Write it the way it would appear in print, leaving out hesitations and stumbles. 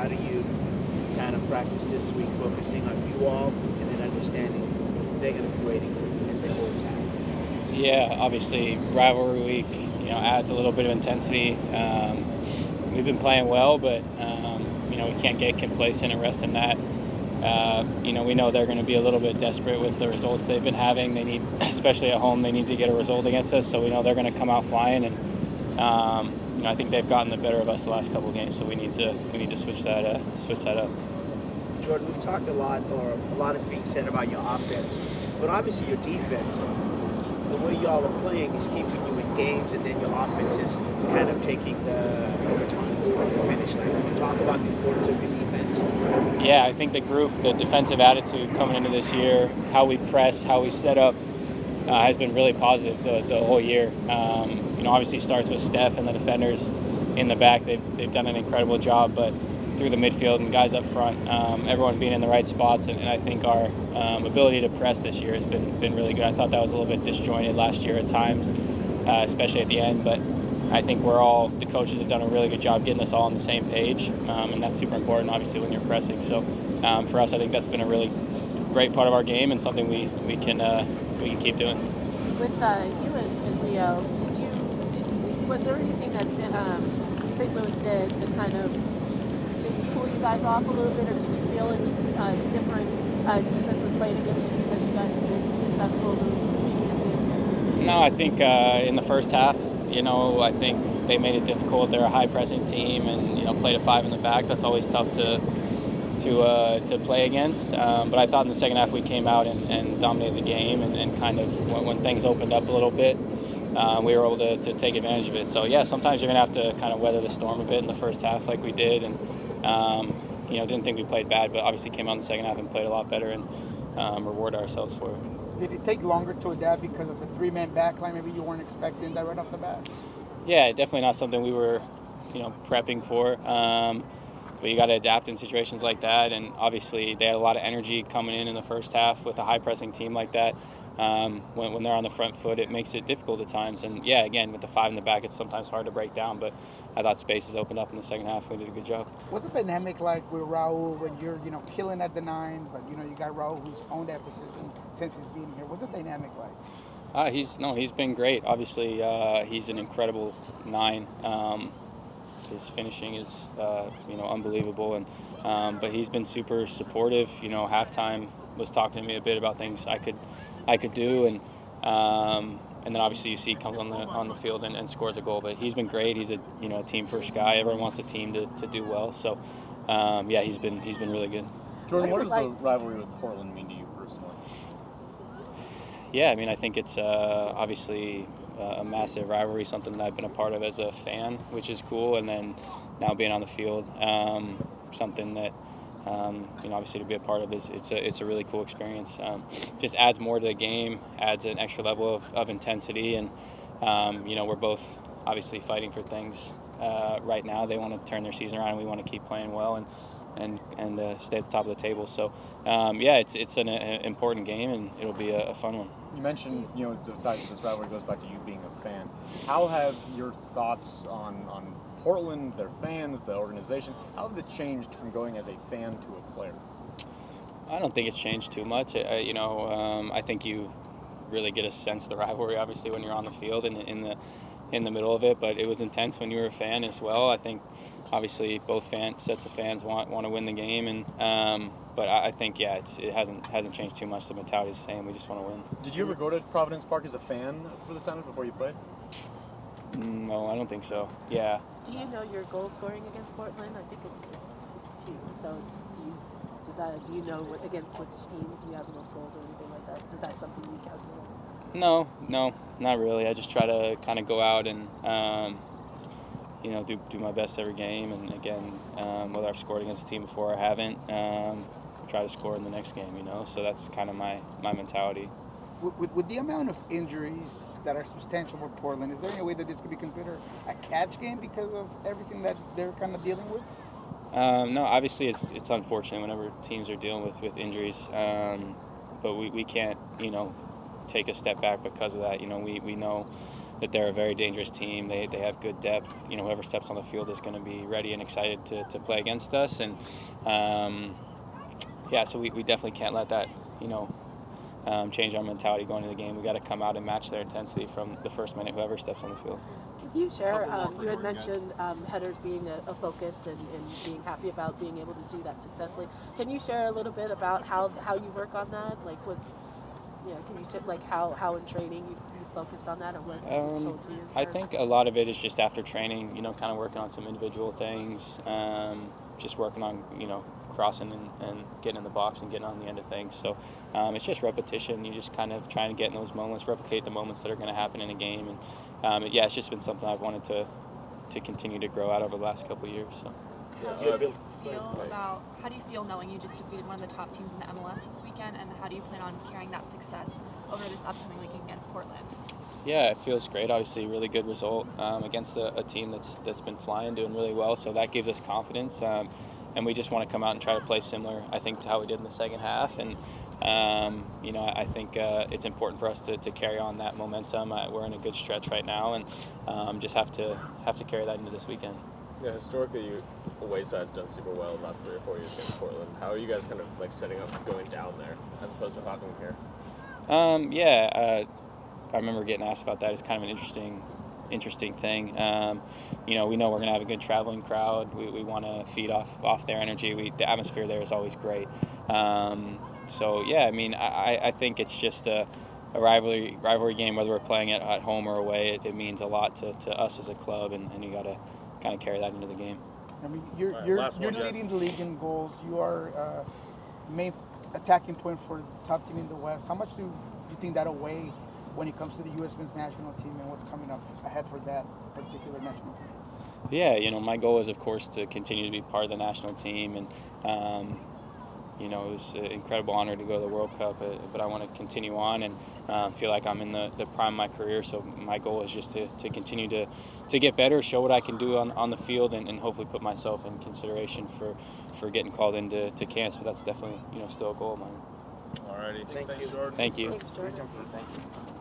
how do you kind of practice this week, focusing on you all and then understanding they're going to be waiting for you as they always have? Yeah, obviously rivalry week, adds a little bit of intensity. We've been playing well, but we can't get complacent and rest in that. We know they're going to be a little bit desperate with the results they've been having. They need, especially at home, they need to get a result against us. So we know they're going to come out flying, and I think they've gotten the better of us the last couple of games. So we need to switch that up. Jordan, we've talked a lot, or a lot is being said about your offense, but obviously your defense, the way y'all are playing is keeping you in games, and then your offense is kind of taking the overtime over the finish line. Can you talk about the importance of your defense? Yeah, I think the defensive attitude coming into this year, how we press, how we set up, has been really positive the whole year. Obviously it starts with Steph and the defenders in the back. They've done an incredible job, but through the midfield and guys up front, everyone being in the right spots, and I think our ability to press this year has been really good. I thought that was a little bit disjointed last year at times, especially at the end, but I think the coaches have done a really good job getting us all on the same page, and that's super important, obviously, when you're pressing. So for us, I think that's been a really great part of our game and something we can keep doing. With you and Leo, was there anything that St. Louis did to kind of maybe cool you guys off a little bit, or did you feel any different defense was played against you because you guys have been successful in previous games? No, I think in the first half, I think they made it difficult. They're a high pressing team, and played a 5 in the back. That's always tough to play against. But I thought in the second half we came out and dominated the game, and kind of when things opened up a little bit, we were able to take advantage of it. So yeah, sometimes you're gonna have to kind of weather the storm a bit in the first half, like we did, and didn't think we played bad, but obviously came out in the second half and played a lot better, and reward ourselves for it. Did it take longer to adapt because of the 3-man backline? Maybe you weren't expecting that right off the bat. Yeah, definitely not something we were, prepping for. But you got to adapt in situations like that, and obviously they had a lot of energy coming in the first half with a high pressing team like that. When they're on the front foot, it makes it difficult at times. And yeah, again, with the 5 in the back, it's sometimes hard to break down, but I thought spaces opened up in the second half. We did a good job. What's the dynamic like with Raul when you're, killing at the 9, but you got Raul who's owned that position since he's been here? What's the dynamic like? He's been great. Obviously, he's an incredible 9. His finishing is, unbelievable, and but he's been super supportive. Halftime was talking to me a bit about things I could do, and then obviously you see he comes on the field and scores a goal. But he's been great. He's a team first guy. Everyone wants the team to do well. So he's been really good. Jordan, what does the rivalry with Portland mean to you personally? Yeah, I think it's obviously a massive rivalry, something that I've been a part of as a fan, which is cool, and then now being on the field, something that obviously to be a part of it's a really cool experience. Just adds more to the game, adds an extra level of intensity, and we're both obviously fighting for things right now. They want to turn their season around, and we want to keep playing well and stay at the top of the table. So it's an important game, and it'll be a fun one. You mentioned the fact that this rivalry goes back to you being a fan. How have your thoughts on Portland, their fans, the organization, how have they changed from going as a fan to a player? I don't think it's changed too much. I think you really get a sense of the rivalry, obviously, when you're on the field and in the middle of it. But it was intense when you were a fan as well. I think obviously both sets of fans want to win the game, and but I think it hasn't changed too much. The mentality is the same. We just want to win. Did you ever go to Providence Park as a fan for the Sounders before you played? No, I don't think so. Yeah. Do you know your goal scoring against Portland? I think it's few. So do you know against which teams you have the most goals or anything like that? Is that something you calculate? No, not really. I just try to kind of go out and do my best every game, and again, whether I've scored against a team before or haven't, try to score in the next game. So that's kind of my mentality. With the amount of injuries that are substantial for Portland, is there any way that this could be considered a catch game because of everything that they're kind of dealing with? No, obviously it's unfortunate whenever teams are dealing with injuries, but we can't take a step back because of that. We know that they're a very dangerous team. They have good depth. You know, whoever steps on the field is going to be ready and excited to play against us. And yeah, so we definitely can't let that, you know, change our mentality going into the game. We got to come out and match their intensity from the first minute, whoever steps on the field. Could you share, you had mentioned headers being a focus and being happy about being able to do that successfully. Can you share a little bit about how you work on that? Like can you share like how in training you focused on that or what was told to you? I think a lot of it is just after training, you know, kind of working on some individual things, just working on, you know, crossing and getting in the box and getting on the end of things. So it's just repetition. You just kind of try and get in those moments, replicate the moments that are going to happen in a game. And yeah, it's just been something I've wanted to continue to grow out over the last couple of years. So. How do you feel knowing you just defeated one of the top teams in the MLS this weekend, and how do you plan on carrying that success over this upcoming weekend against Portland? Yeah, it feels great. Obviously, really good result against a team that's been flying, doing really well. So that gives us confidence, and we just want to come out and try to play similar, I think, to how we did in the second half. And you know, I think it's important for us to carry on that momentum. We're in a good stretch right now, and just have to carry that into this weekend. Yeah, historically, away side's done super well the last 3 or 4 years against Portland. How are you guys kind of like setting up going down there as opposed to hopping here? I remember getting asked about that. It's kind of an interesting thing. You know, we know we're going to have a good traveling crowd. We want to feed off their energy. The atmosphere there is always great. So yeah, I mean, I think it's just a rivalry game, whether we're playing it at home or away. It means a lot to us as a club, and you got to kind of carry that into the game. I mean, you're leading the league in goals. You are main attacking point for the top team in the West. How much do you think that'll weigh when it comes to the U.S. men's national team and what's coming up ahead for that particular national team? Yeah, you know, my goal is, of course, to continue to be part of the national team, and you know, it was an incredible honor to go to the World Cup, but I want to continue on and feel like I'm in the prime of my career. So my goal is just to continue to get better, show what I can do on the field, and hopefully put myself in consideration for getting called into camps. But that's definitely, you know, still a goal of mine. Alrighty, Thank you. Jordan. Thank you. Thanks, Jordan. Thank you.